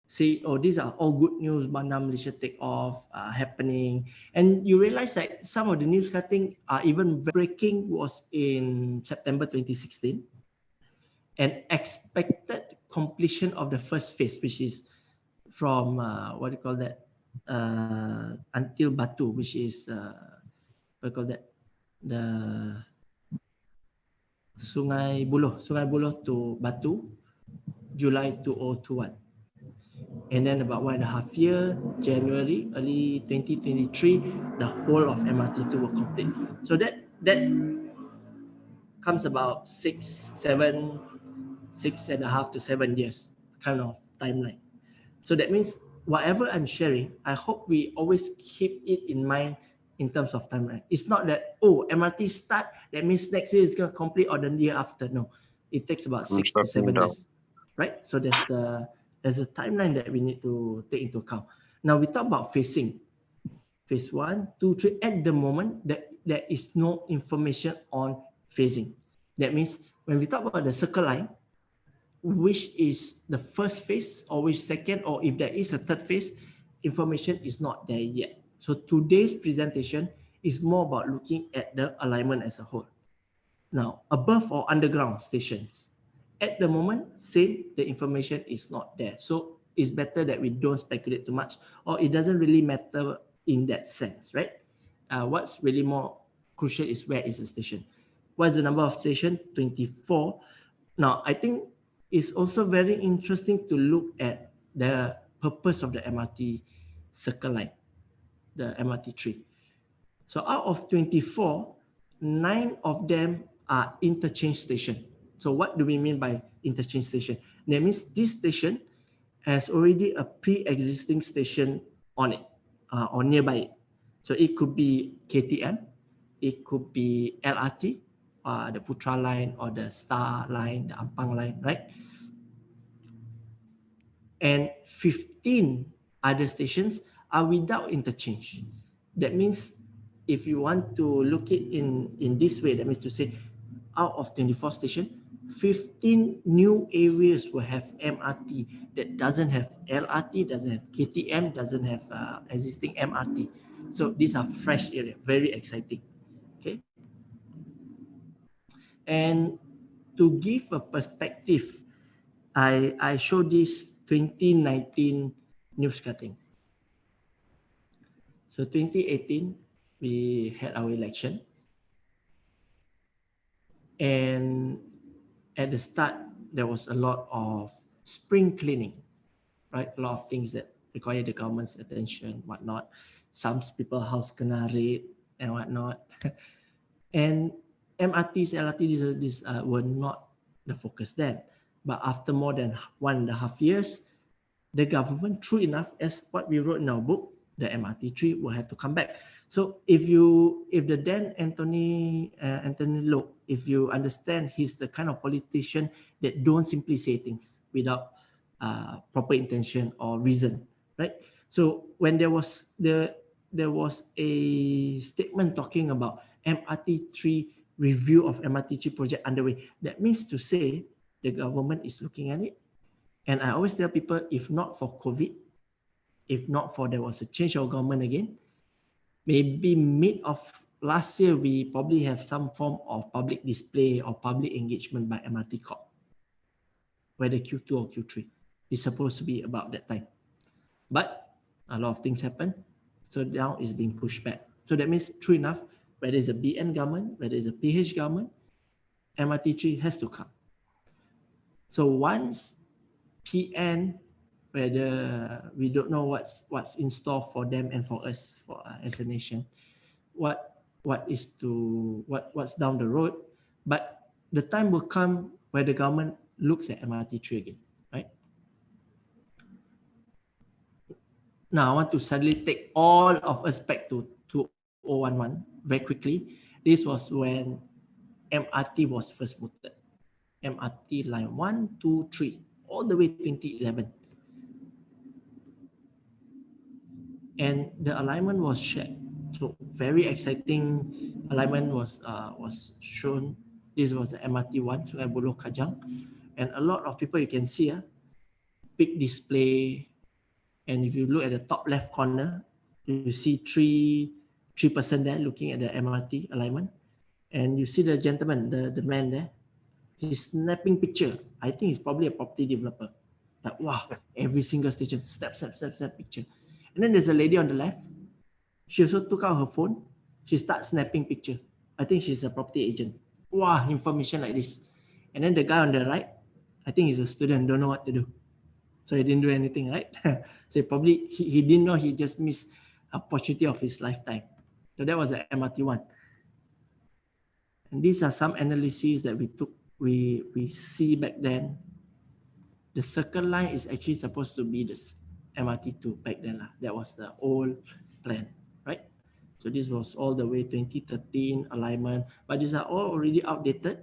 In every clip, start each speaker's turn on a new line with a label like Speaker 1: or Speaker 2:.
Speaker 1: say, oh, these are all good news, Bandar Malaysia take off happening. And you realize that some of the news cutting are even breaking was in September 2016. And expected completion of the first phase, which is from, what do you call that, until Batu, which is, what do you call that, the Sungai Buloh to Batu, July 2021. And then about 1.5 years, January, early 2023, the whole of MRT2 will complete. So that comes about 6.5 to 7 years kind of timeline. So that means whatever I'm sharing, I hope we always keep it in mind in terms of timeline. It's not that, oh, MRT start, that means next year it's going to complete or the year after. No, it takes about 6 to 7 years, right? So there's a timeline that we need to take into account. Now we talk about phasing. Phase 1, 2, 3. At the moment, there is no information on phasing. That means when we talk about the circle line, which is the first phase or which second, or if there is a third phase, information is not there yet. So today's presentation is more about looking at the alignment as a whole. Now, above or underground stations, at the moment, same, the information is not there. So it's better that we don't speculate too much, or it doesn't really matter in that sense, right? What's really more crucial is where is the station. What's the number of stations? 24. Now, I think it's also very interesting to look at the purpose of the MRT circle line, the MRT3. So out of 24, 9 of them are interchange station. So what do we mean by interchange station? That means this station has already a pre-existing station on it or nearby it. So it could be KTM, it could be LRT, the Putra line or the Star line, the Ampang line, right? And 15 other stations are without interchange. That means if you want to look it in this way, that means to say out of 24 stations, 15 new areas will have MRT that doesn't have LRT, doesn't have KTM, doesn't have existing MRT. So these are fresh areas, very exciting. Okay. And to give a perspective, I show this 2019 news cutting. So 2018, we had our election. And at the start, there was a lot of spring cleaning, right? A lot of things that require the government's attention, whatnot. Some people's house kena raid and whatnot. And MRTs, LRTs, these were not the focus then. But after more than 1.5 years, the government, true enough, as what we wrote in our book, the MRT3 will have to come back. So if the then Anthony Loke, if you understand, he's the kind of politician that don't simply say things without proper intention or reason, right? So when there was a statement talking about MRT3 review of MRT3 project underway, that means to say the government is looking at it. And I always tell people, if not for COVID, if not for there was a change of government again, maybe mid of last year, we probably have some form of public display or public engagement by MRT Corp, whether Q2 or Q3. It's supposed to be about that time. But a lot of things happen, so now it's being pushed back. So that means, true enough, whether it's a BN government, whether it's a PH government, MRT3 has to come. So once PN, whether we don't know what's in store for them and for us, for as a nation, what's down the road, but the time will come where the government looks at MRT3 again, right? Now I want to suddenly take all of us back to 2011 very quickly. This was when MRT was first mooted. MRT line 1, 2, 3, all the way 2011. And the alignment was shared. So very exciting alignment was shown. This was the MRT1, Sungai Buloh Kajang. And a lot of people, you can see, big display, And if you look at the top left corner, you see three person there looking at the MRT alignment. And you see the gentleman, the man there, he's snapping picture. I think he's probably a property developer. Like, wow, every single station, snap picture. And then there's a lady on the left. She also took out her phone. She starts snapping picture. I think she's a property agent. Wow, information like this. And then the guy on the right, I think he's a student, don't know what to do. So he didn't do anything, right? So he didn't know, he just missed opportunity of his lifetime. So that was the MRT one. And these are some analyses that we see back then. The circle line is actually supposed to be the MRT2 back then. That was the old plan, right? So this was all the way 2013 alignment, but these are all already outdated.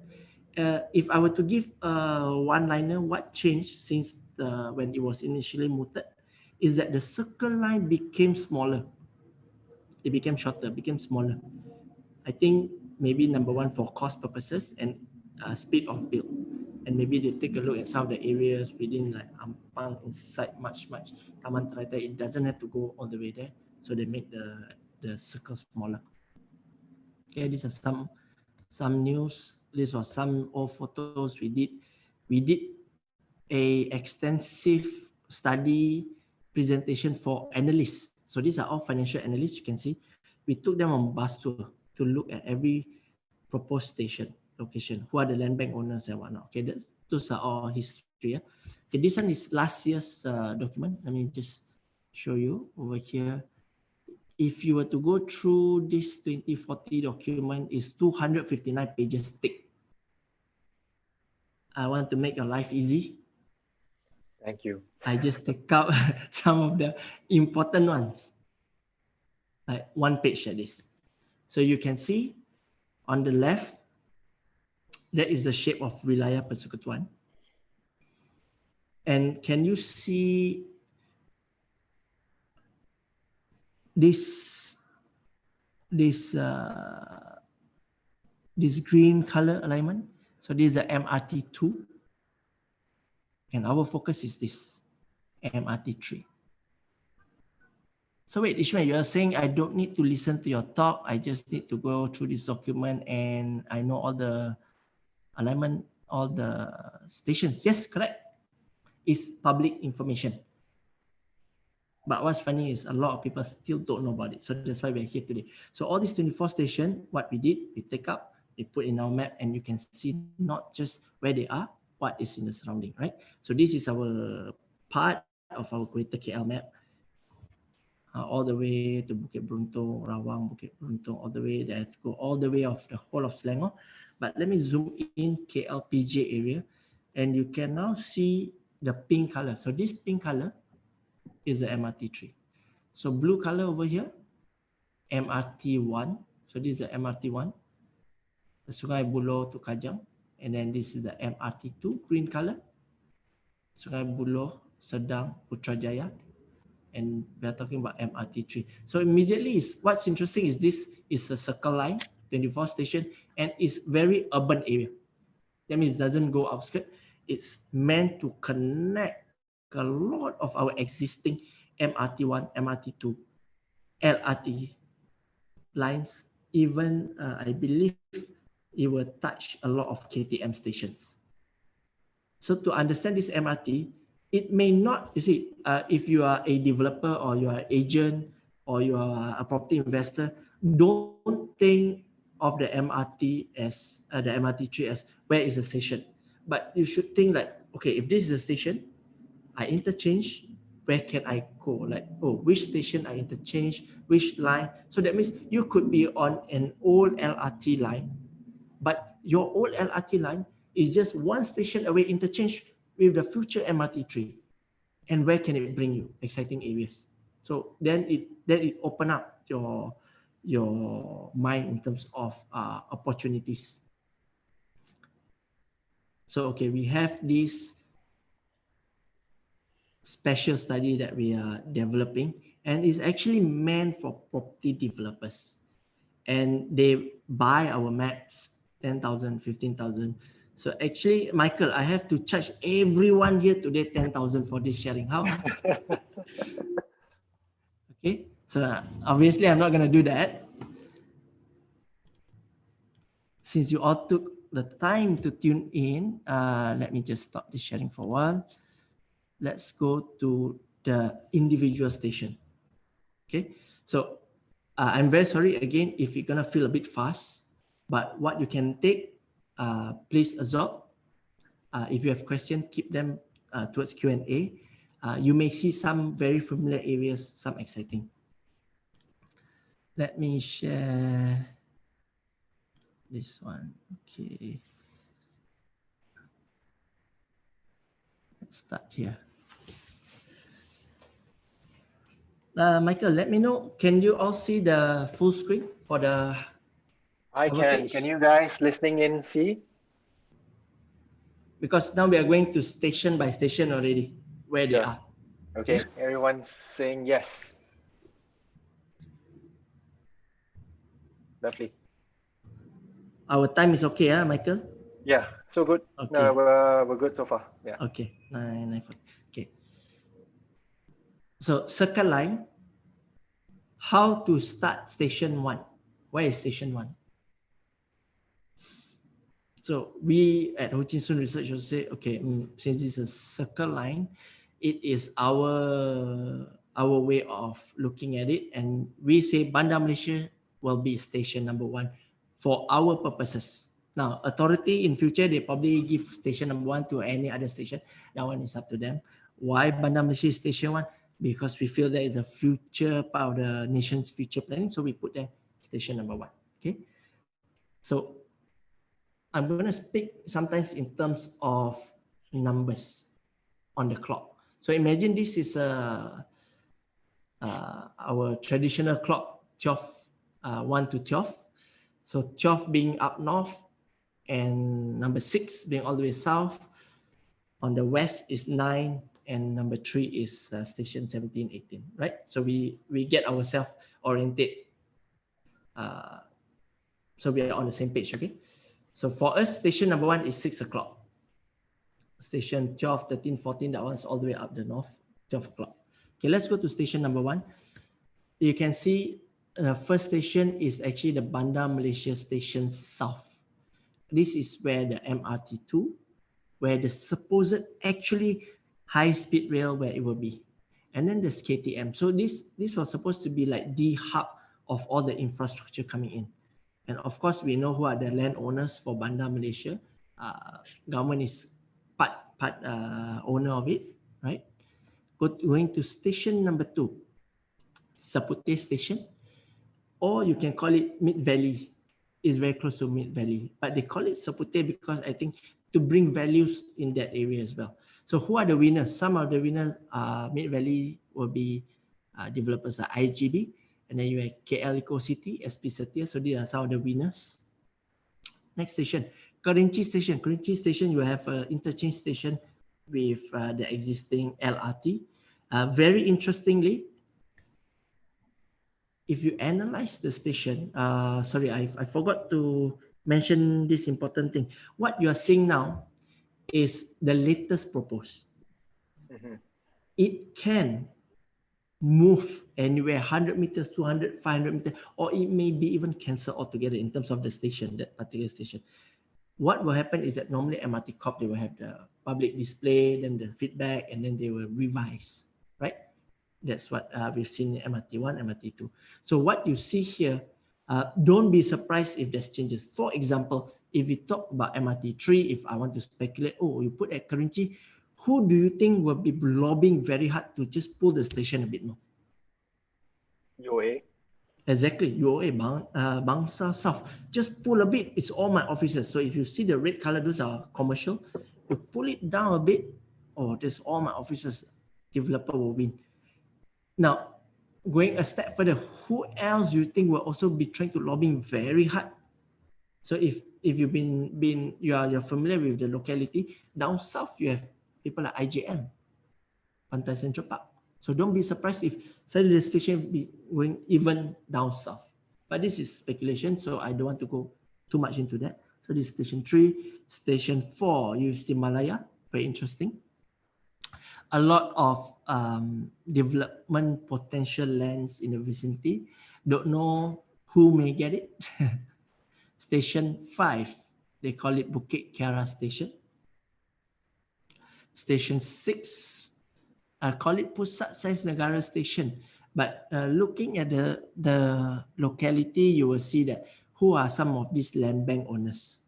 Speaker 1: If I were to give a one-liner, what changed since when it was initially mooted, is that the circle line became smaller. It became shorter, became smaller. I think maybe number one for cost purposes and speed of build. And maybe they take a look at some of the areas within like Ampang inside much Taman Teratai. It doesn't have to go all the way there. So they make the circle smaller. Okay, these are some news. This was some old photos we did. We did a extensive study presentation for analysts. So these are all financial analysts. You can see we took them on bus tour to look at every proposed station location, who are the land bank owners and whatnot. Okay, those are all history. Yeah? Okay, this one is last year's document. Let me just show you over here. If you were to go through this 2040 document, is 259 pages thick. I want to make your life easy.
Speaker 2: Thank you.
Speaker 1: I just take out some of the important ones, like one page like this. So you can see on the left, that is the shape of Wilayah Persekutuan. And can you see this green color alignment? So this is the MRT2. And our focus is this, MRT3. So wait, Ishmael, you are saying I don't need to listen to your talk. I just need to go through this document and I know all the alignment, all the stations. Yes, correct. It's public information. But what's funny is a lot of people still don't know about it. So that's why we're here today. So all these 24 stations, what we did, we take up, we put in our map, and you can see not just where they are, what is in the surrounding, right? So this is our part of our greater KL map. All the way to Bukit Beruntung, Rawang, Bukit Beruntung, all the way, they have to go all the way of the whole of Selangor. But let me zoom in KLPJ area, and you can now see the pink color. So this pink color is the MRT3. So blue color over here, MRT1. So this is the MRT1, the Sungai Buloh to Kajang. And then this is the MRT2, green color, Sungai Buloh, Sedang, Putrajaya. And we are talking about MRT3. So immediately, what's interesting is this is a circle line, 24 station, and it's very urban area. That means it doesn't go outskirts. It's meant to connect a lot of our existing MRT1, MRT2, LRT lines. Even I believe it will touch a lot of KTM stations. So to understand this MRT, it may not, you see, if you are a developer or you are an agent or you are a property investor, don't think of the MRT as the MRT3 as where is the station. But you should think like, okay, if this is a station, I interchange, where can I go? Like, oh, which station I interchange, which line? So that means you could be on an old LRT line, but your old LRT line is just one station away interchange with the future MRT3. And where can it bring you? Exciting areas. So then it open up your mind in terms of opportunities. So okay, we have this special study that we are developing, and it's actually meant for property developers. And they buy our maps, 10,000, 15,000. So actually, Michael, I have to charge everyone here today 10,000 for this sharing. How? Okay, so obviously I'm not going to do that. Since you all took the time to tune in, let me just stop the sharing for a while. Let's go to the individual station. Okay, so I'm very sorry again if you're gonna feel a bit fast, but what you can take, please absorb. If you have questions, keep them towards Q&A. You may see some very familiar areas, some exciting. Let me share this one. Okay. Let's start here. Michael, let me know. Can you all see the full screen for the
Speaker 2: I
Speaker 1: cover
Speaker 2: can.
Speaker 1: page?
Speaker 2: Can you guys listening in see?
Speaker 1: Because now we are going to station by station already, where they
Speaker 2: Sure.
Speaker 1: are.
Speaker 2: Okay. Everyone's saying yes. Lovely.
Speaker 1: Our time is okay, Michael?
Speaker 2: Yeah. So good.
Speaker 1: Okay.
Speaker 2: We're good so far. Yeah.
Speaker 1: Okay. 9:40. Okay. So circle line. How to start station 1? Where is station 1? So we at Ho Chin Soon Research will say, okay, since this is a circle line, it is our way of looking at it, and we say Bandar Malaysia will be station number 1 for our purposes. Now, authority in future, they probably give station number 1 to any other station. That one is up to them. Why Bandar Malaysia is station 1? Because we feel that is a future part of the nation's future planning, so we put there station number 1. Okay, so I'm going to speak sometimes in terms of numbers on the clock. So imagine this is our traditional clock, 1 to 12. So 12 being up north and number 6 being all the way south. On the west is 9 and number 3 is station 17, 18, right? So we get ourselves oriented. So we are on the same page, okay? So for us, station number 1 is 6 o'clock. Station 12, 13, 14, that one's all the way up the north, 12 o'clock. Okay, let's go to station number 1. You can see the first station is actually the Bandar Malaysia Station South. This is where the MRT2, where the supposed actually high-speed rail where it will be. And then there's KTM. So this was supposed to be like the hub of all the infrastructure coming in. And of course, we know who are the landowners for Bandar Malaysia. Government is part owner of it, right? Going to station number 2, Sapute Station, or you can call it Mid Valley. It's very close to Mid Valley, but they call it Sapute because I think to bring values in that area as well. So who are the winners? Some of the winners, Mid Valley will be developers like IGB, and then you have KL Eco City, SP Setia. So these are some of the winners. Next station, Kerinci Station. Kerinci Station, you have an interchange station with the existing LRT. Very interestingly, if you analyze the station, sorry, I forgot to mention this important thing. What you are seeing now is the latest proposed. It can move anywhere 100 meters, 200, 500 meters, or it may be even cancelled altogether in terms of the station, that particular station. What will happen is that normally MRT Corp, they will have the public display, then the feedback, and then they will revise, right? That's what we've seen in MRT1, MRT2. So what you see here, don't be surprised if there's changes. For example, if we talk about MRT3, if I want to speculate, oh, you put at Kerinci, who do you think will be lobbying very hard to just pull the station a bit more?
Speaker 2: UOA.
Speaker 1: Exactly, UOA, Bangsa South. Just pull a bit, it's all my offices. So if you see the red color, those are commercial. You pull it down a bit, oh, there's all my offices. Developer will win. Now, going a step further, who else do you think will also be trying to lobbying very hard? So if you've been you're familiar with the locality, down south you have people like IJM, Pantai Central Park. So don't be surprised if suddenly the station be going even down south. But this is speculation, so I don't want to go too much into that. So this is station 3, station 4, you see Malaya, very interesting. a lot of development potential lands in the vicinity. Don't know who may get it. Station 5, they call it Bukit Kiara Station. Station 6, I call it Pusat Saiz Negara Station. But looking at the locality, you will see that who are some of these land bank owners.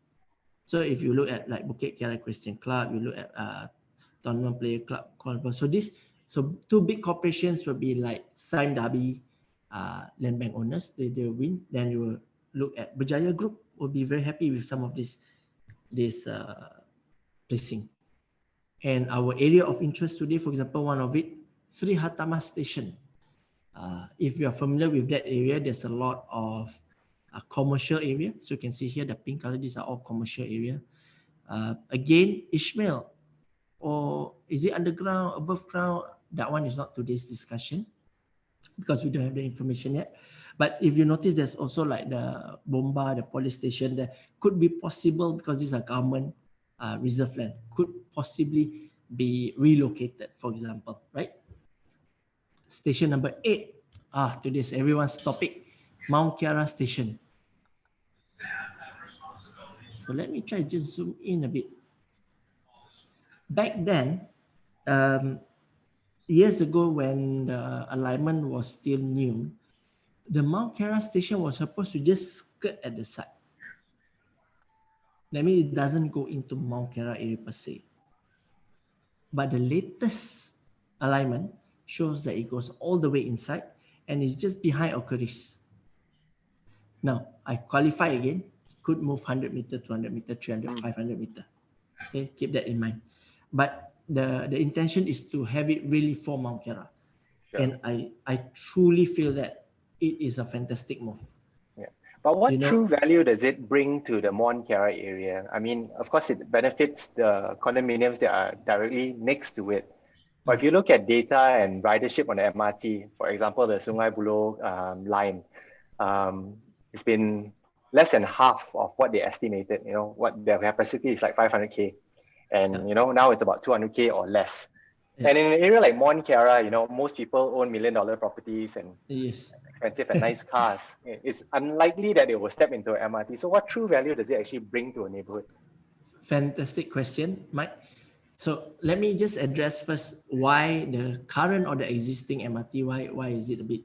Speaker 1: So if you look at like Bukit Kiara Christian Club, you look at Tournament Player Club, so two big corporations will be like Sime Darby, land bank owners, they will win. Then you will look at Berjaya Group, will be very happy with some of this placing. And our area of interest today, for example, one of it, Sri Hatama Station. If you are familiar with that area, there's a lot of commercial area. So you can see here, the pink color, these are all commercial area. Again, Ishmael, or is it underground, above ground? That one is not today's discussion because we don't have the information yet. But if you notice, there's also like the Bomba, the police station, that could be possible because these are government reserve land, could possibly be relocated, for example, right? Station number 8, today's everyone's topic, Mont Kiara Station. So let me try just zoom in a bit. Back then, years ago when the alignment was still new, the Mont Kiara Station was supposed to just skirt at the side. That means it doesn't go into Mont Kiara area per se. But the latest alignment shows that it goes all the way inside and it's just behind Ocaris. Now, I qualify again, it could move 100 meter, 200 meter, 300, 500 meter. Okay, keep that in mind. But the intention is to have it really for Mont Kiara. Sure. And I truly feel that it is a fantastic move.
Speaker 2: Yeah. But what true value does it bring to the Mont Kiara area? I mean, of course, it benefits the condominiums that are directly next to it. But if you look at data and ridership on the MRT, for example, the Sungai Buloh line, it's been less than half of what they estimated. You know, what their capacity is like 500K. And, you know, now it's about 200K or less. Yeah. And in an area like Mont Kiara, you know, most people own $1 million properties and expensive and nice cars. It's unlikely that they will step into an MRT. So what true value does it actually bring to a neighborhood?
Speaker 1: Fantastic question, Mike. So let me just address first why the current or the existing MRT, why is it a bit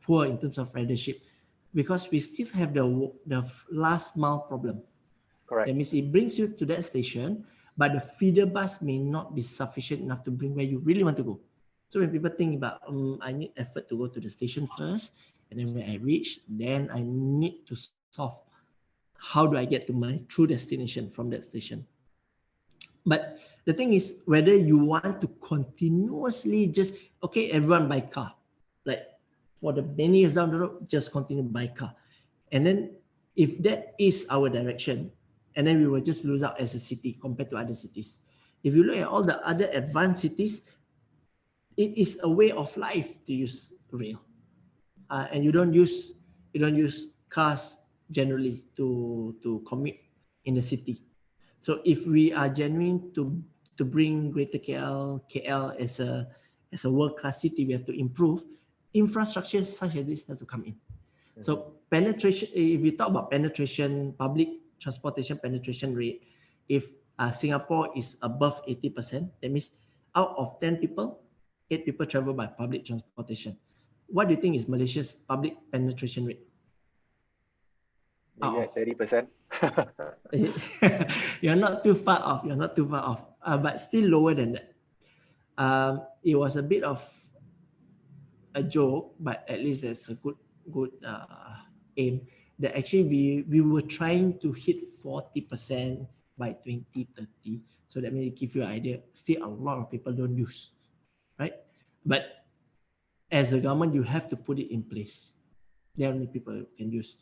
Speaker 1: poor in terms of ridership? Because we still have the last mile problem.
Speaker 2: Correct.
Speaker 1: That means it brings you to that station, but the feeder bus may not be sufficient enough to bring where you really want to go. So when people think about, I need effort to go to the station first, and then when I reach, then I need to solve how do I get to my true destination from that station. But the thing is, whether you want to continuously just, okay, everyone buy car. Like for the many years down the road, just continue buy car. And then if that is our direction, and then we will just lose out as a city compared to other cities. If you look at all the other advanced cities, it is a way of life to use rail. And you don't use cars generally to commute in the city. So if we are genuine to bring Greater KL as a world-class city, we have to improve infrastructure such as this has to come in. Mm-hmm. So penetration, if we talk about penetration, public transportation penetration rate, if Singapore is above 80%, that means out of 10 people, 8 people travel by public transportation. What do you think is Malaysia's public penetration rate?
Speaker 2: Maybe at 30%.
Speaker 1: You're not too far off. But still lower than that. It was a bit of a joke, but at least there's a good aim that actually we were trying to hit 40% by 2030. So that may give you an idea. Still, a lot of people don't use, right? But as a government, you have to put it in place. There are only people can use.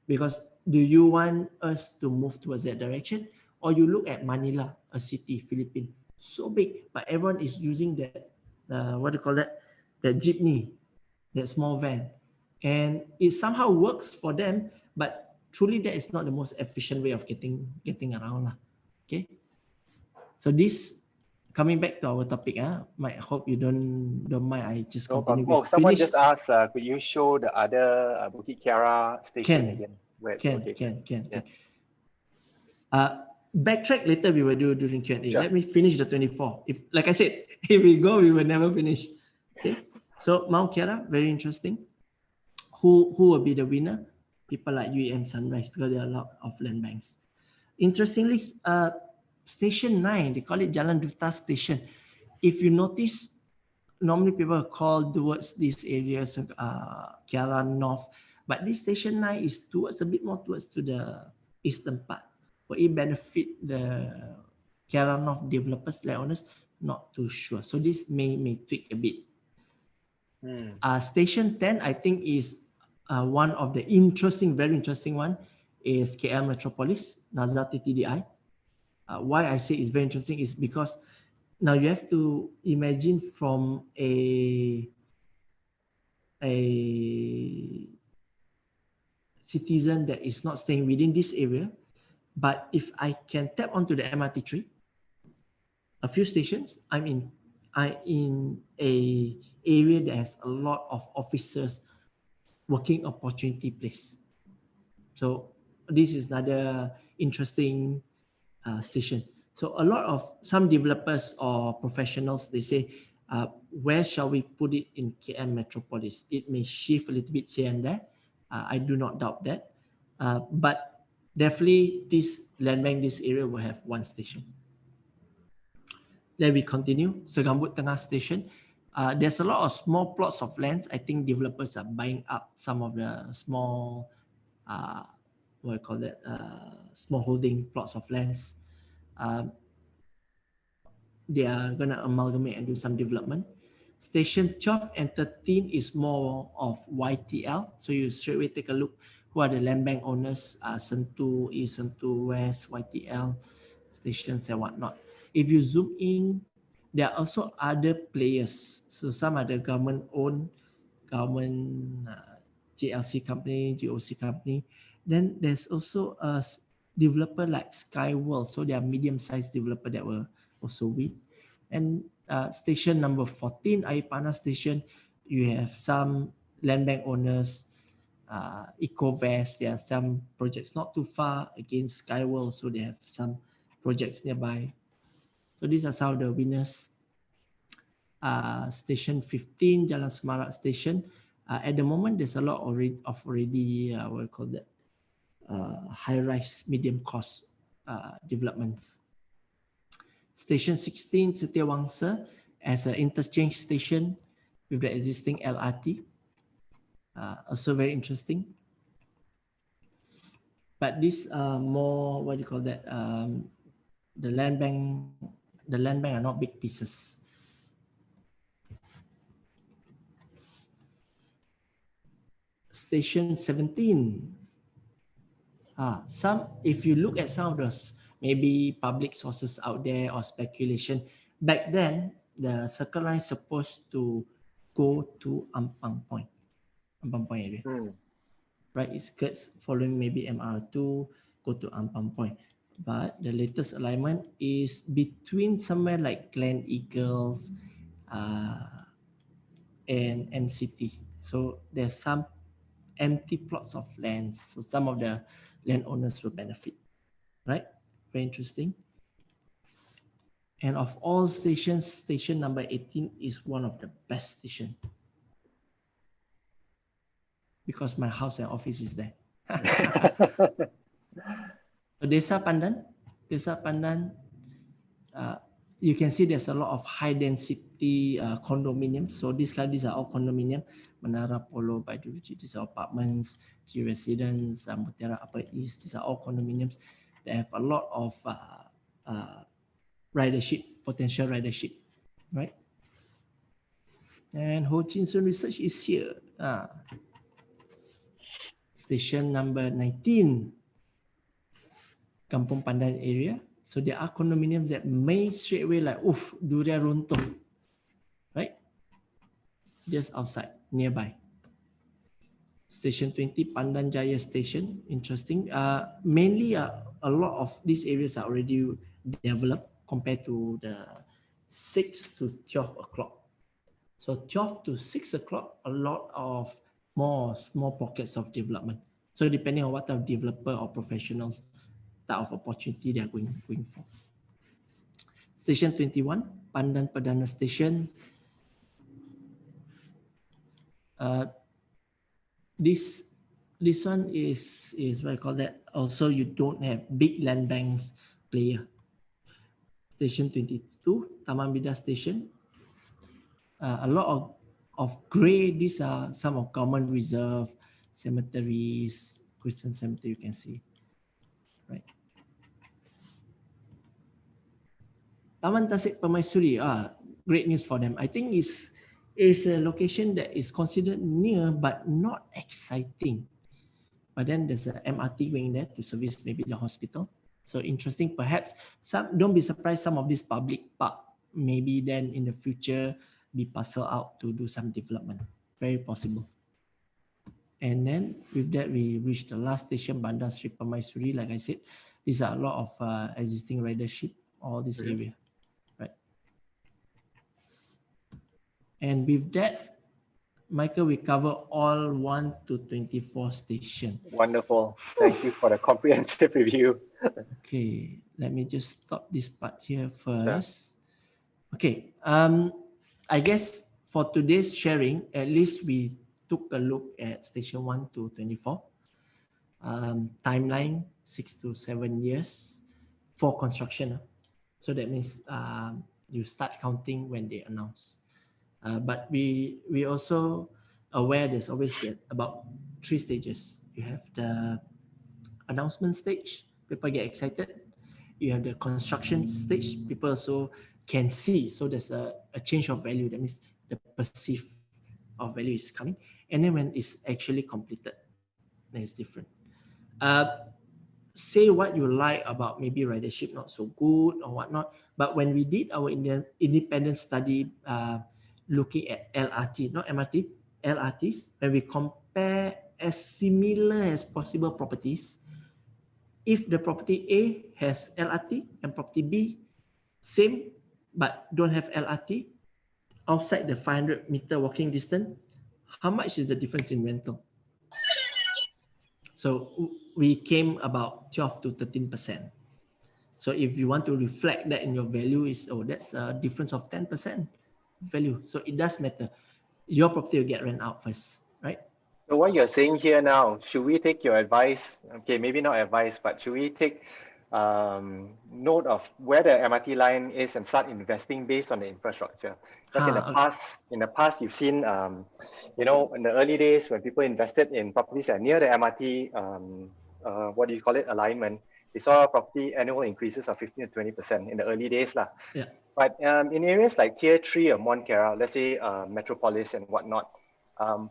Speaker 1: Because do you want us to move towards that direction? Or you look at Manila, a city, Philippines, so big, but everyone is using that, what do you call that? That jeepney, that small van. And it somehow works for them, but truly that is not the most efficient way of getting around. Okay? So this coming back to our topic, I hope you don't mind. I just
Speaker 2: No
Speaker 1: continue
Speaker 2: problem.
Speaker 1: with
Speaker 2: Oh, someone
Speaker 1: finish.
Speaker 2: just asked, could you show the other Bukit Kiara station
Speaker 1: Can,
Speaker 2: again? Where it's
Speaker 1: can,
Speaker 2: located?
Speaker 1: can, can,
Speaker 2: Yeah,
Speaker 1: can. Backtrack later. We will do during Q&A.
Speaker 2: sure.
Speaker 1: Let me finish the 24. If, like I said, if we go, we will never finish. Okay. So Mount Kiara, very interesting. Who will be the winner? People like UEM Sunrise, because there are a lot of land banks. Interestingly, Station 9, they call it Jalan Duta Station. If you notice, normally people call towards these areas, Kiara North, but this Station 9 is towards a bit more towards to the eastern part, where it benefit the Kiara North developers, landowners, not too sure. So this may tweak a bit. Station 10, I think, is one of the interesting, very interesting one, is KL Metropolis, Nazar TTDI. Why I say it's very interesting is because now you have to imagine from a citizen that is not staying within this area, but if I can tap onto the MRT3, a few stations, I'm in a area that has a lot of officers, working opportunity place. So this is another interesting station. So a lot of some developers or professionals, they say, where shall we put it in KM Metropolis? It may shift a little bit here and there. I do not doubt that. But definitely this land bank, this area will have one station. Then we continue. Segambut Tengah Station. There's a lot of small plots of lands. I think developers are buying up some of the small, what I call that, small holding plots of lands. They are going to amalgamate and do some development. Station 12 and 13 is more of YTL. So you straight away take a look who are the land bank owners, Sentu East, Sentu West, YTL, stations and whatnot. If you zoom in, there are also other players. So some are the government-owned, government JLC company, GOC company. Then there's also a developer like Skyworld. So they are medium-sized developer that were also win. And station number 14, Air Panas Station, you have some land bank owners, EcoVest, they have some projects not too far against Skyworld, so they have some projects nearby. So these are some of the winners. Station 15, Jalan Semarak Station. At the moment, there's a lot already what we call that, high-rise, medium-cost developments. Station 16, Setiawangsa, as an interchange station with the existing LRT. Also very interesting. But this more, what do you call that? The land bank are not big pieces. Station 17. If you look at some of those maybe public sources out there or speculation, back then the Circle Line is supposed to go to Ampang Point area. Right, it skirts following maybe MR2, go to Ampang Point. But the latest alignment is between somewhere like Glen Eagles and MCT. So there's some empty plots of land. So some of the landowners will benefit. Right? Very interesting. And of all stations, station number 18 is one of the best stations. Because my house and office is there. So Desa Pandan, you can see there's a lot of high density condominiums. So these are all condominium. Menara Polo by Duruji, these are apartments, G Residence, Mutiara Upper East, these are all condominiums that have a lot of ridership, potential ridership, right? And Ho Chin Sun Research is here. Station number 19, Kampung Pandan area. So there are condominiums that may straight away like, oof, durian runtuh, right? Just outside, nearby. Station 20, Pandan Jaya Station, interesting. Mainly a lot of these areas are already developed compared to the 6 to 12 o'clock. So 12 to 6 o'clock, a lot of more small pockets of development. So depending on what type of developer or professionals type of opportunity they are going for. Station 21, Pandan Perdana Station. This one is what I call that. Also, you don't have big land banks player. Station 22, Taman Bida Station. A lot of grey. These are some of government reserve, cemeteries, Christian cemetery. You can see, right? Taman Tasik Permaisuri. Great news for them. I think is a location that is considered near but not exciting. But then there's an MRT going there to service maybe the hospital. So interesting. Perhaps don't be surprised. Some of this public park maybe then in the future be parceled out to do some development. Very possible. And then with that, we reach the last station, Bandar Sri Permaisuri. Like I said, these are a lot of existing ridership, all this area, right? And with that, Michael, we cover all 1 to 24 station.
Speaker 2: Wonderful. Thank you for the comprehensive review.
Speaker 1: Okay, let me just stop this part here first. Yeah. Okay, I guess for today's sharing, at least we took a look at station 1 to 24. Timeline 6 to 7 years for construction. So that means you start counting when they announce. But we also aware there's always about 3 stages. You have the announcement stage, people get excited. You have the construction stage, people also can see. So there's a change of value. That means the perceived of value is coming. And then when it's actually completed, then it's different. Say what you like about maybe ridership not so good or whatnot. But when we did our independent study looking at LRT, not MRT, LRTs, when we compare as similar as possible properties, if the property A has LRT and property B same but don't have LRT outside the 500-meter walking distance, how much is the difference in rental? So we came about 12 to 13%. So if you want to reflect that in your value, that's a difference of 10% value. So it does matter. Your property will get rent out first, right?
Speaker 2: So what you're saying here now, should we take your advice? Okay, maybe not advice, but should we take note of where the MRT line is and start investing based on the infrastructure? Because in the past, you've seen, in the early days when people invested in properties that are near the MRT, alignment, they saw property annual increases of 15 to 20% in the early days.
Speaker 1: Yeah.
Speaker 2: But in areas like Tier 3 or Mont Kiara, let's say Metropolis and whatnot,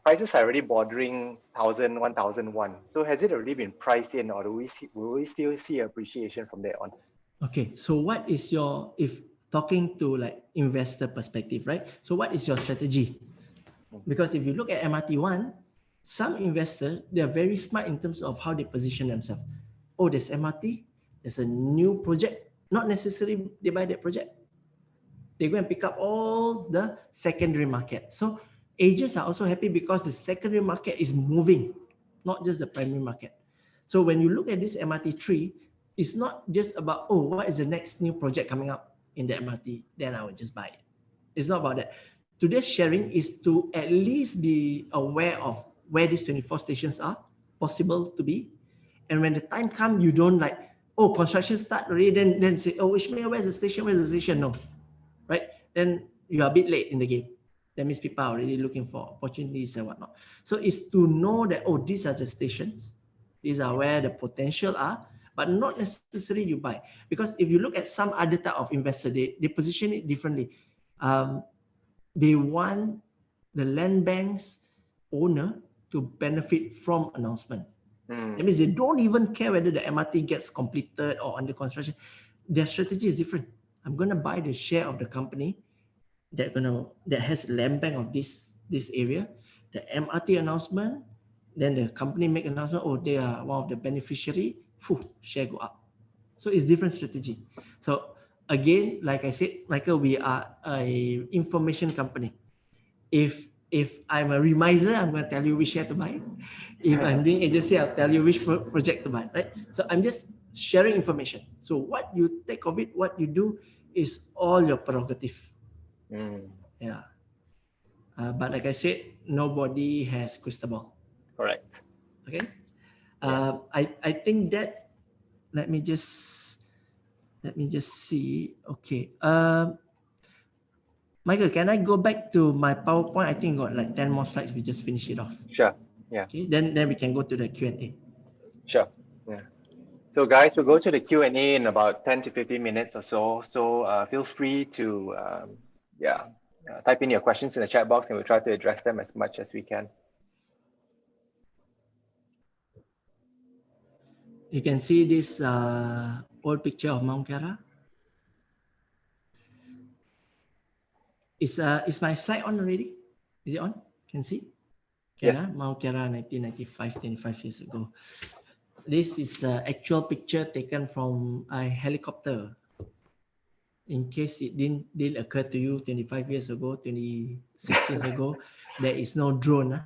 Speaker 2: prices are already bordering 1,000, 1,001. So has it already been priced in, or will we still see appreciation from there on?
Speaker 1: Okay, so what is if talking to like investor perspective, right? So what is your strategy? Because if you look at MRT1, some investors, they're very smart in terms of how they position themselves. Oh, there's MRT, there's a new project. Not necessarily they buy that project. They go and pick up all the secondary market. So agents are also happy because the secondary market is moving, not just the primary market. So when you look at this MRT3, it's not just about, what is the next new project coming up in the MRT? Then I will just buy it. It's not about that. Today's sharing is to at least be aware of where these 24 stations are possible to be. And when the time comes, you don't like, construction start already, then say, Ishmael, where's the station? Where's the station? No, right? Then you are a bit late in the game. That means people are already looking for opportunities and whatnot. So it's to know that, these are the stations. These are where the potential are, but not necessarily you buy. Because if you look at some other type of investor, they position it differently. They want the land bank's owner to benefit from announcement. That means they don't even care whether the MRT gets completed or under construction. Their strategy is different. I'm going to buy the share of the company that has land bank of this area. The MRT announcement, then the company make announcement, they are one of the beneficiary, share go up. So it's different strategy. So again, like I said, Michael, we are a information company. If I'm a remiser, I'm going to tell you which share to buy. If I'm doing agency, I'll tell you which project to buy, right? So I'm just sharing information. So what you take of it, what you do is all your prerogative. Yeah. But like I said, nobody has crystal ball.
Speaker 2: Correct.
Speaker 1: Okay. I think that, let me just see. Okay. Michael, can I go back to my PowerPoint? I think got like 10 more slides. We just finish it off.
Speaker 2: Sure. Yeah.
Speaker 1: Okay. Then we can go to the Q&A.
Speaker 2: Sure. Yeah. So guys, we'll go to the Q&A in about 10 to 15 minutes or so. So feel free to type in your questions in the chat box and we'll try to address them as much as we can.
Speaker 1: You can see this old picture of Mount Kiara. Is my slide on already? Is it on? Can see? Kiara, yes. Mount Kiara, 1995, 25 years ago. This is an actual picture taken from a helicopter. In case it didn't occur to you 25 years ago, 26 years ago, there is no drone.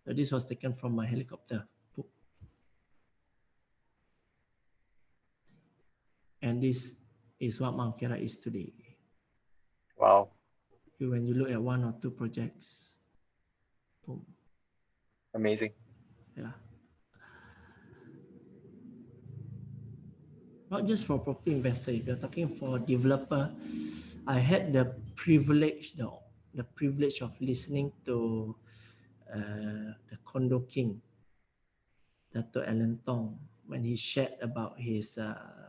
Speaker 1: So this was taken from a helicopter. And this is what Mount Kiara is today.
Speaker 2: Wow.
Speaker 1: When you look at one or two projects. Boom.
Speaker 2: Amazing.
Speaker 1: Yeah. Not just for property investor, if you're talking for developer, I had the privilege of listening to the Condo King, Dr. Alan Tong, when he shared about his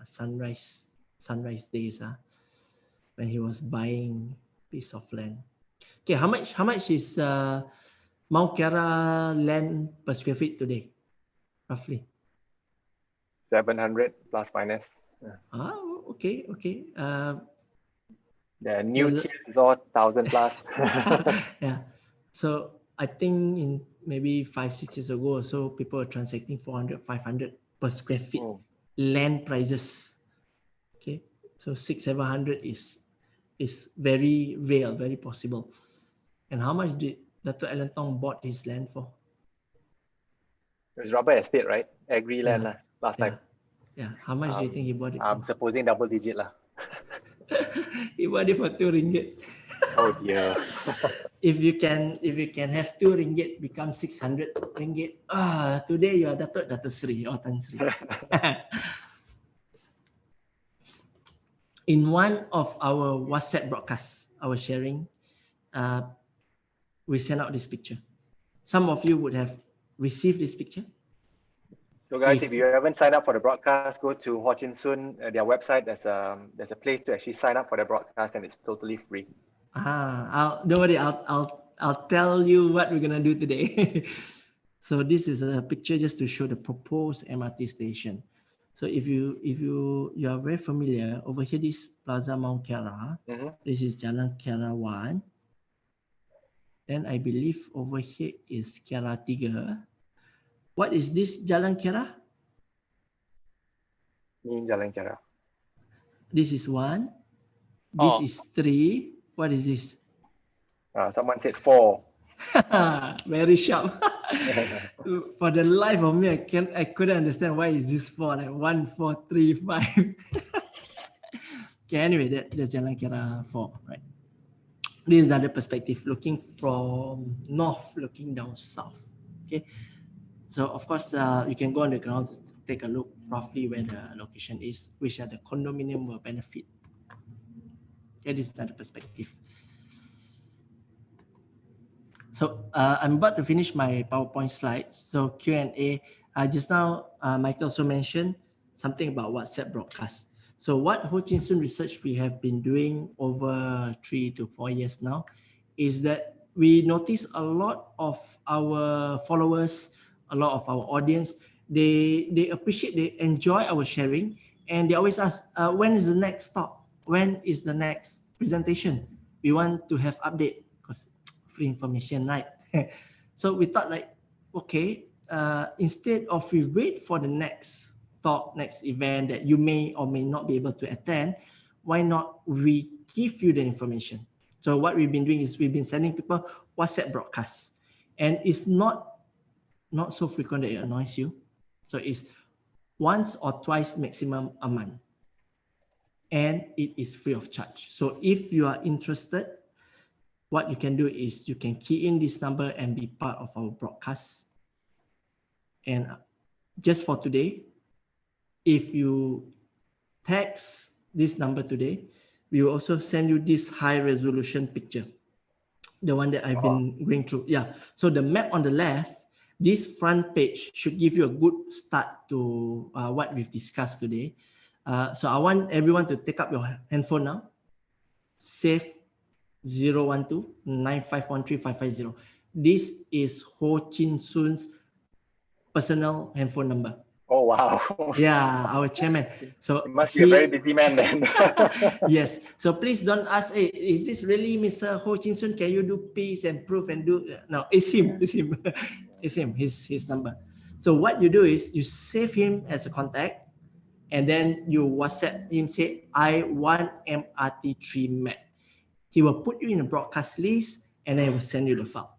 Speaker 1: sunrise days, when he was buying piece of land. Okay, how much is Mount Kiara land per square feet today, roughly?
Speaker 2: 700 plus minus.
Speaker 1: Yeah. Okay.
Speaker 2: The new tiers is all 1,000 plus.
Speaker 1: Yeah. So I think in maybe 5-6 years ago or so, people were transacting 400, 500 per square feet land prices. Okay. So 600-700 is very real, very possible. And how much did Dr. Alan Tong bought his land for?
Speaker 2: It was rubber estate, right? Agri land last time.
Speaker 1: Yeah. How much do you think he bought it for?
Speaker 2: I'm supposing double digit lah.
Speaker 1: He bought it for 2 ringgit.
Speaker 2: Oh dear.
Speaker 1: If you can have 2 ringgit become 600 ringgit. Today you are Datuk Sri or Tan Sri. In one of our WhatsApp broadcasts, our sharing, we sent out this picture. Some of you would have received this picture.
Speaker 2: So guys, if you haven't signed up for the broadcast, go to Ho Chin Soon, their website. There's a place to actually sign up for the broadcast, and it's totally free.
Speaker 1: Don't worry. I'll tell you what we're gonna do today. So this is a picture just to show the proposed MRT station. So if you are very familiar, over here this Plaza Mount Kiara. This is Jalan Kiara 1. Then I believe over here is Kiara 3. What is this Jalan Kiara?
Speaker 2: Jalan Kiara.
Speaker 1: This is 1. This is 3. What is this?
Speaker 2: Someone said 4.
Speaker 1: Very sharp. For the life of me, I couldn't understand why is this 4, like 1, 4, 3, 5. Okay, anyway, that's Jalan Kiara 4, right? This is another perspective, looking from north, looking down south. Okay, so of course you can go on the ground to take a look roughly where the location is, which are the condominium will benefit. Okay, this is another perspective. So I'm about to finish my PowerPoint slides. So Q&A. Just now, Michael also mentioned something about WhatsApp broadcast. So what Ho Chin Soon research we have been doing over 3 to 4 years now is that we notice a lot of our followers, a lot of our audience, they appreciate, they enjoy our sharing, and they always ask, when is the next talk? When is the next presentation? We want to have update because free information, right? So we thought like, okay, instead of we wait for the next talk, next event that you may or may not be able to attend, why not we give you the information? So what we've been doing is we've been sending people WhatsApp broadcasts, and it's not so frequent that it annoys you. So it's once or twice maximum a month, and it is free of charge. So if you are interested, what you can do is you can key in this number and be part of our broadcast. And just for today, if you text this number today, we will also send you this high resolution picture, the one that I've been going through. Yeah. So the map on the left, this front page should give you a good start to what we've discussed today. So I want everyone to take up your handphone now. Save 012-9513-550. This is Ho Chin Soon's personal handphone number.
Speaker 2: Oh, wow.
Speaker 1: Yeah, our chairman. So
Speaker 2: he must be a very busy man then.
Speaker 1: Yes. So please don't ask, hey, is this really Mr. Ho Chin Soon? Can you do peace and proof and do? No, it's him. It's him. It's him. His number. So what you do is you save him as a contact, and then you WhatsApp him, say, I want MRT3 map. He will put you in a broadcast list, and then he will send you the file.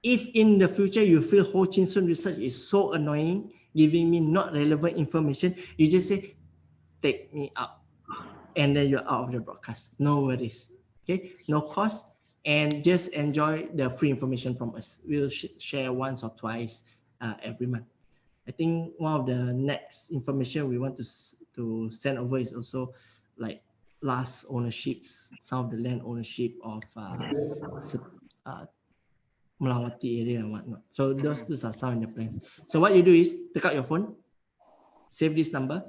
Speaker 1: If in the future you feel Ho Chin Soon research is so annoying, giving me not relevant information, you just say, take me out. And then you're out of the broadcast. No worries. Okay, no cost, and just enjoy the free information from us. We'll share once or twice every month. I think one of the next information we want to send over is also like last ownerships, some of the land ownership of Melawati area and whatnot. So those are some in the plans. So what you do is take out your phone, save this number,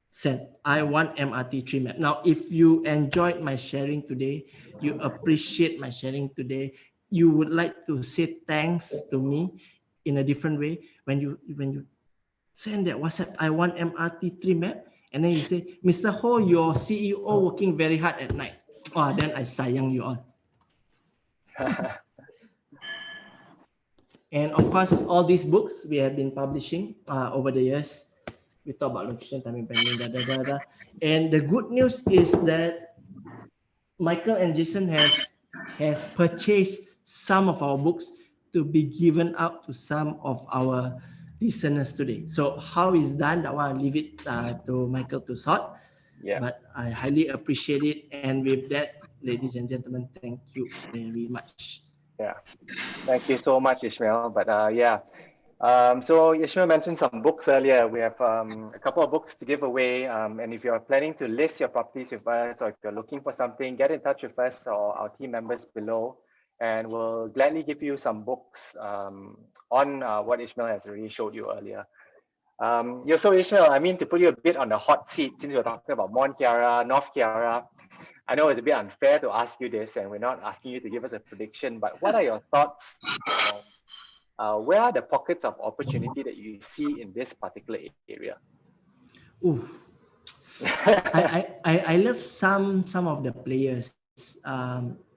Speaker 1: send, I want MRT3 map. Now, if you enjoyed my sharing today, you appreciate my sharing today, you would like to say thanks to me in a different way, when you send that WhatsApp, I want MRT3 map, and then you say, Mr. Ho, your CEO working very hard at night. Oh, then I sayang you all. And of course, all these books we have been publishing over the years. We talk about location, timing, planning, And the good news is that Michael and Jason has purchased some of our books to be given out to some of our listeners today. So how it's done, that one I'll leave it to Michael to sort.
Speaker 2: Yeah.
Speaker 1: But I highly appreciate it. And with that, ladies and gentlemen, thank you very much.
Speaker 2: Yeah. Thank you so much, Ishmael. But yeah. So Ishmael mentioned some books earlier. We have a couple of books to give away. And if you're planning to list your properties with us, or if you're looking for something, get in touch with us or our team members below, and we'll gladly give you some books on what Ishmael has already showed you earlier. So Ishmael, I mean, to put you a bit on the hot seat, since we're talking about Mont Kiara, North Kiara, I know it's a bit unfair to ask you this, and we're not asking you to give us a prediction, but what are your thoughts? Where are the pockets of opportunity that you see in this particular area?
Speaker 1: Ooh. I love some of the players.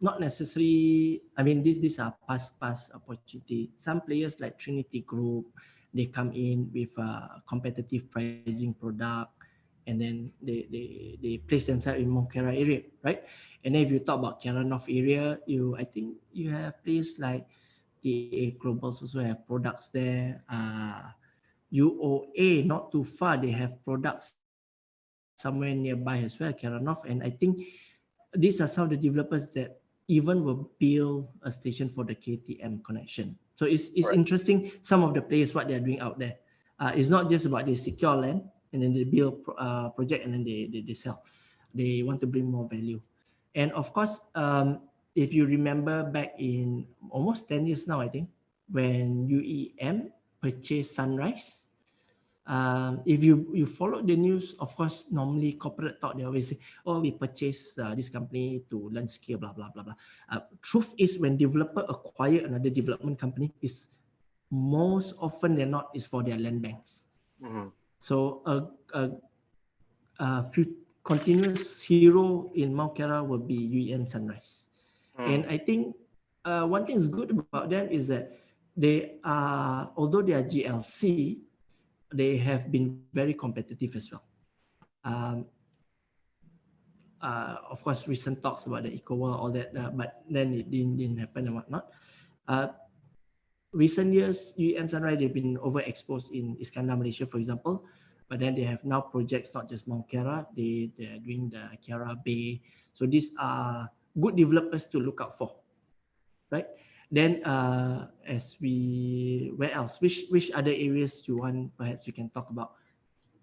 Speaker 1: Not necessarily. I mean, these are past opportunity. Some players like Trinity Group, they come in with a competitive pricing product, and then they place themselves in Mont Kiara area, right? And then if you talk about Kiara North area, I think you have players like TA Globals also have products there. UOA, not too far, they have products somewhere nearby as well, Kiara North. And I think these are some of the developers that even will build a station for the KTM connection. So it's interesting, some of the players, what they're doing out there. It's not just about they secure land and then they build project and then they sell. They want to bring more value. And of course, if you remember back in almost 10 years now, I think, when UEM purchased Sunrise, if you follow the news, of course, normally corporate talk, they always say, oh, we purchased this company to learn scale, blah, blah, blah, blah. Truth is, when developer acquire another development company, is most often than not is for their land banks. Mm-hmm. So a continuous hero in Mont Kiara will be UEM Sunrise. And I think one thing is good about them is that they are, although they are GLC, they have been very competitive as well. of course, recent talks about the ECOWAS, all that, but then it didn't happen and whatnot. Recent years, UEM Sunrise, they've been overexposed in Iskandar, Malaysia, for example. But then they have now projects, not just Mont Kiara, they're doing the Kiara Bay. So these are good developers to look out for, right? Then where else? Which other areas you want, perhaps you can talk about?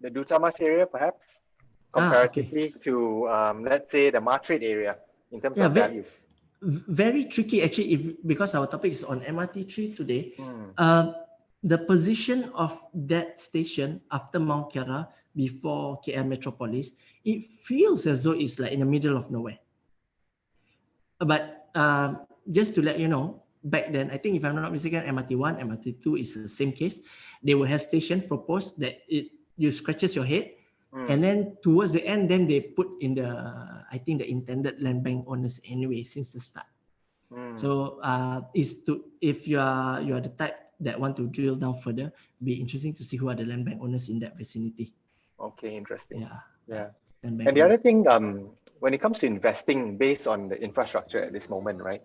Speaker 2: The Dutamas area, perhaps, comparatively to, let's say, the MRT3 area in terms of value.
Speaker 1: Very tricky, actually, because our topic is on MRT3 today. The position of that station after Mont Kiara, before KL Metropolis, it feels as though it's like in the middle of nowhere. But just to let you know, back then, I think if I'm not mistaken, MRT1, MRT2 is the same case. They will have station proposed that you scratches your head, and then towards the end, then they put in I think the intended land bank owners anyway since the start. So if you are the type that want to drill down further, be interesting to see who are the land bank owners in that vicinity.
Speaker 2: Okay, interesting. Yeah.
Speaker 1: And
Speaker 2: the other thing, when it comes to investing based on the infrastructure at this moment, right?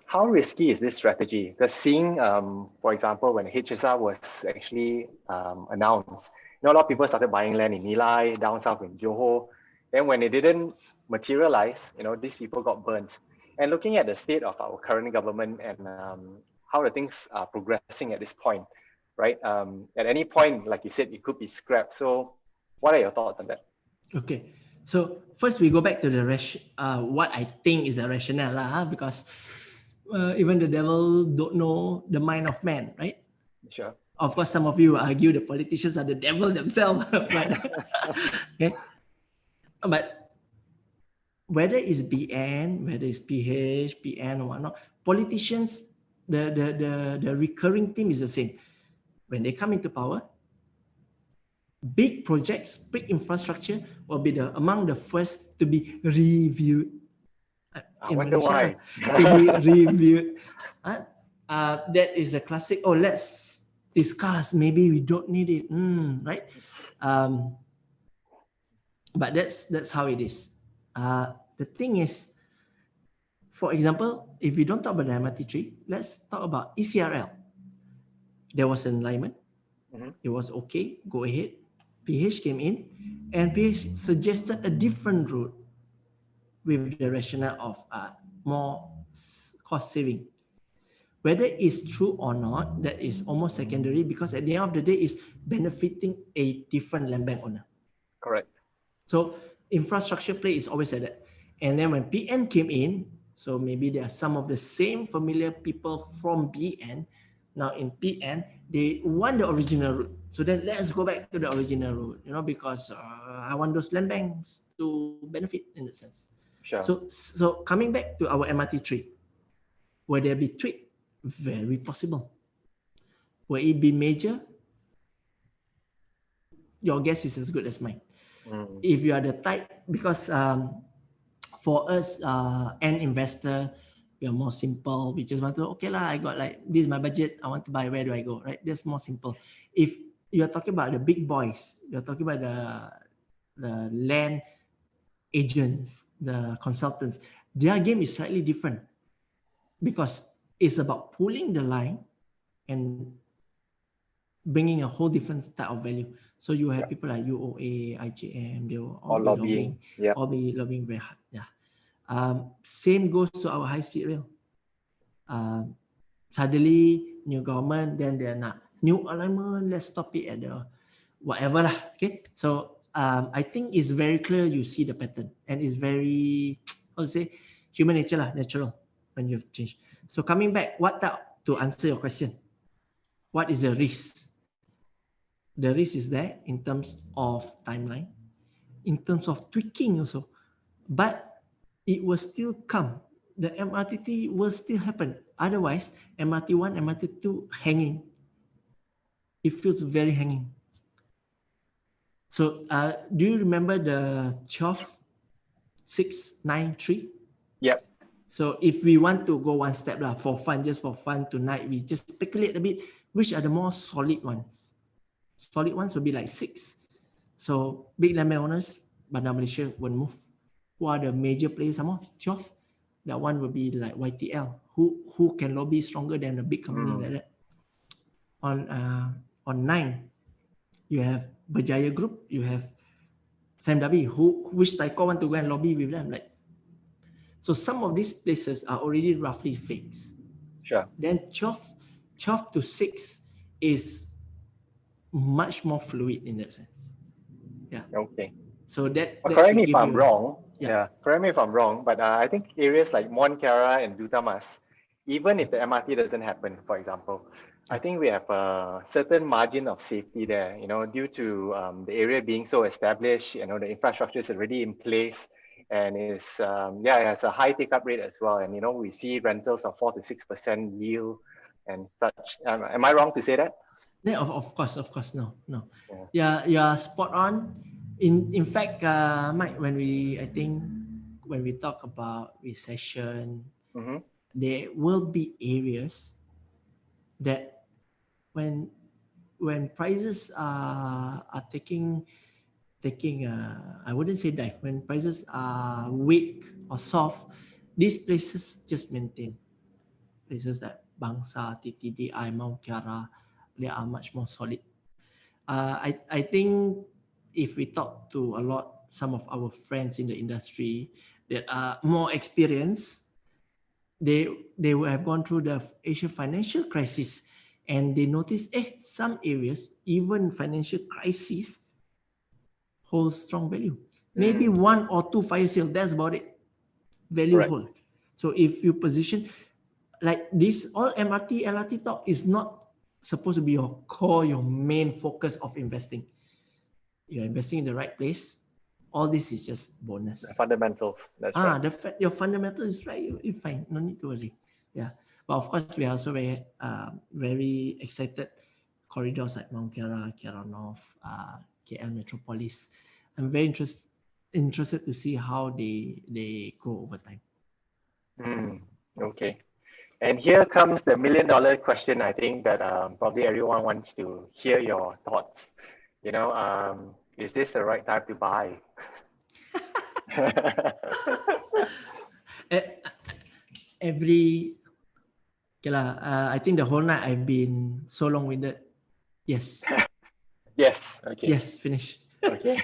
Speaker 2: How risky is this strategy? Because seeing, for example, when HSR was actually announced, a lot of people started buying land in Nilai, down south in Johor. Then when it didn't materialize, these people got burnt. And looking at the state of our current government and how the things are progressing at this point, right? At any point, like you said, it could be scrapped. So what are your thoughts on that?
Speaker 1: Okay. So first we go back to the what I think is the rationale, because even the devil don't know the mind of man, right?
Speaker 2: Sure.
Speaker 1: Of course, some of you argue the politicians are the devil themselves, but okay. But whether it's BN, whether it's PH, PN or whatnot, politicians, the recurring theme is the same. When they come into power, big projects, big infrastructure will be among the first to be reviewed.
Speaker 2: I wonder why.
Speaker 1: To be reviewed. That is the classic, let's discuss, maybe we don't need it, right? But that's how it is. The thing is, for example, if we don't talk about the MRT3, let's talk about ECRL. There was an alignment. It was okay, go ahead. PH came in, and PH suggested a different route with the rationale of more cost saving. Whether it's true or not, that is almost secondary, because at the end of the day, it's benefiting a different land bank owner.
Speaker 2: Correct.
Speaker 1: So infrastructure play is always like that. And then when PN came in, so maybe there are some of the same familiar people from BN. Now in PN, they want the original route. So then let's go back to the original route, because I want those land banks to benefit in that sense.
Speaker 2: Sure.
Speaker 1: So coming back to our MRT3, will there be tweak? Very possible. Will it be major? Your guess is as good as mine. If you are the type, because for us, an investor, we are more simple. We just want to, I got this is my budget. I want to buy. Where do I go? Right? That's more simple. If you're talking about the big boys, you're talking about the land agents, the consultants, their game is slightly different, because it's about pulling the line and bringing a whole different type of value. So you have people like UOA, IJM, they will all be lobbying very hard. Yeah. Same goes to our high-speed rail. Suddenly, new government, then they're not. New alignment, let's stop it at the whatever lah. Okay. So I think it's very clear you see the pattern, and it's very, human nature lah, natural when you have changed. So coming back, to answer your question, what is the risk? The risk is there in terms of timeline, in terms of tweaking also, but it will still come. The MRT3 will still happen. Otherwise, MRT1, MRT2 hanging. It feels very hanging. So do you remember the 12693?
Speaker 2: Yep.
Speaker 1: So if we want to go one step for fun, just for fun tonight, we just speculate a bit, which are the more solid ones? Solid ones will be like 6. So big land owners, Bandar Malaysia won't move. Who are the major players? Some more 12. That one will be like YTL. Who can lobby stronger than a big company like that? On 9, you have Berjaya Group. You have Sam Dhabi. Which Taiko want to go and lobby with them? Like, so some of these places are already roughly fixed.
Speaker 2: Sure.
Speaker 1: Then 12 to 6 is much more fluid in that sense. Yeah.
Speaker 2: Okay.
Speaker 1: So that
Speaker 2: correct
Speaker 1: should
Speaker 2: me if
Speaker 1: give
Speaker 2: I'm
Speaker 1: you
Speaker 2: wrong.
Speaker 1: yeah.
Speaker 2: Yeah, correct me if I'm wrong, but I think areas like Mont Kiara and Dutamas, even if the MRT doesn't happen, for example, I think we have a certain margin of safety there, due to the area being so established, the infrastructure is already in place and it's, it has a high take-up rate as well. And, we see rentals of 4 to 6% yield and such. Am I wrong to say that?
Speaker 1: Yeah, of course, no. Yeah, you are spot on. In fact, Mike, when we talk about recession, there will be areas that when prices are taking I wouldn't say dive, when prices are weak or soft, these places just maintain. Places like Bangsa, TTDI, Mount Kiara, they are much more solid. I think if we talk to some of our friends in the industry that are more experienced, they will have gone through the Asian financial crisis, and they notice some areas, even financial crisis, holds strong value. Maybe 1 or 2 fire sale, that's about it. Value hold. So if you position like this, all MRT, LRT talk is not supposed to be your core, your main focus of investing. You're investing in the right place. All this is just bonus.
Speaker 2: The fundamentals. That's right.
Speaker 1: Your fundamental is right. You're fine. No need to worry. Yeah. But of course, we are also very excited. Corridors like Mont Kiara, Kiara North, KL Metropolis. I'm very interested to see how they grow over time.
Speaker 2: Okay. And here comes the $1 million question. I think that probably everyone wants to hear your thoughts. Is this the right time to buy?
Speaker 1: I think the whole night I've been so long-winded. Yes.
Speaker 2: Yes. Okay.
Speaker 1: Yes. Finish.
Speaker 2: Okay.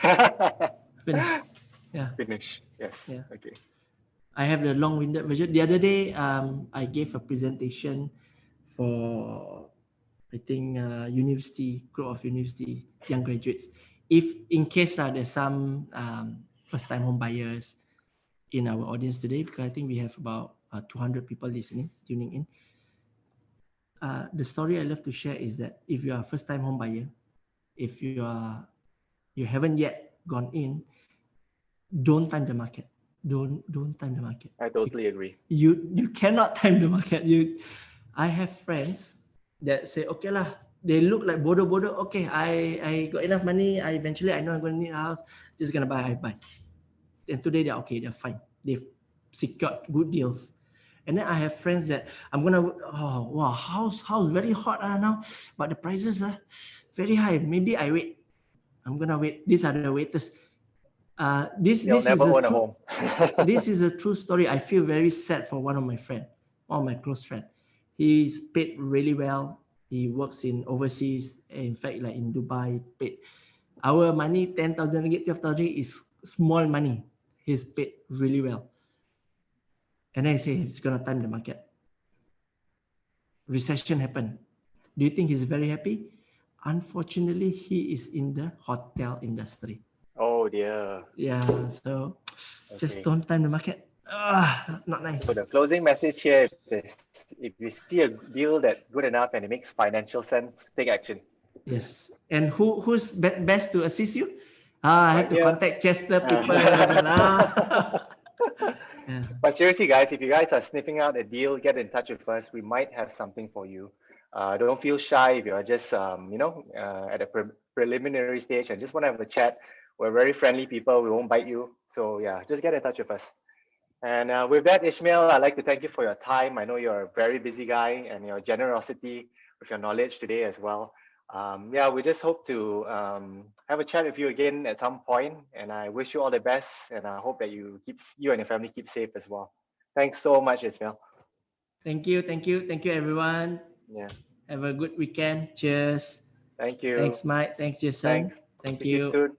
Speaker 1: Finish. Yeah.
Speaker 2: Finish. Yes.
Speaker 1: Yeah.
Speaker 2: Okay.
Speaker 1: I have the long-winded version. The other day, I gave a presentation for, I think, group of university young graduates. If in case there's some first-time home buyers in our audience today, because I think we have about 200 people tuning in. The story I love to share is that if you are a first-time home buyer, if you haven't yet gone in, don't time the market. Don't time the market.
Speaker 2: I totally agree.
Speaker 1: You cannot time the market. I have friends that say, okay lah, they look like bodoh. Okay, I got enough money. I know I'm going to need a house. Just gonna buy. I buy. And today they're okay. They're fine. They've secured good deals. And then I have friends that I'm gonna, house very hot now, but the prices are very high. Maybe I wait. I'm gonna wait. These are the waiters. This is a true. This is a true story. I feel very sad for one of my close friends. He's paid really well. He works in overseas. In fact, like in Dubai, paid our money 10,000 ringgit, 12,000 is small money. He's paid really well. And then I say he's gonna time the market. Recession happened. Do you think he's very happy? Unfortunately, he is in the hotel industry.
Speaker 2: Oh dear.
Speaker 1: Yeah, so just don't time the market. Not nice.
Speaker 2: So the closing message here is, if you see a deal that's good enough and it makes financial sense, take action.
Speaker 1: Yes. And who's best to assist you? I have to contact Chester people.
Speaker 2: Yeah. But seriously, guys, if you guys are sniffing out a deal, get in touch with us. We might have something for you. Don't feel shy if you're just, at a preliminary stage and just want to have a chat. We're very friendly people. We won't bite you. So yeah, just get in touch with us. And with that, Ishmael, I'd like to thank you for your time. I know you're a very busy guy and your generosity with your knowledge today as well. Yeah, we just hope to have a chat with you again at some point, and I wish you all the best, and I hope that you and your family keep safe as well. Thanks so much, Ismail.
Speaker 1: Thank you, everyone.
Speaker 2: Yeah,
Speaker 1: Have a good weekend. Cheers.
Speaker 2: thank you.
Speaker 1: Thanks, Mike. Thanks, Jason.
Speaker 2: Thanks.
Speaker 1: Thank
Speaker 2: Speak to you
Speaker 1: you.
Speaker 2: soon.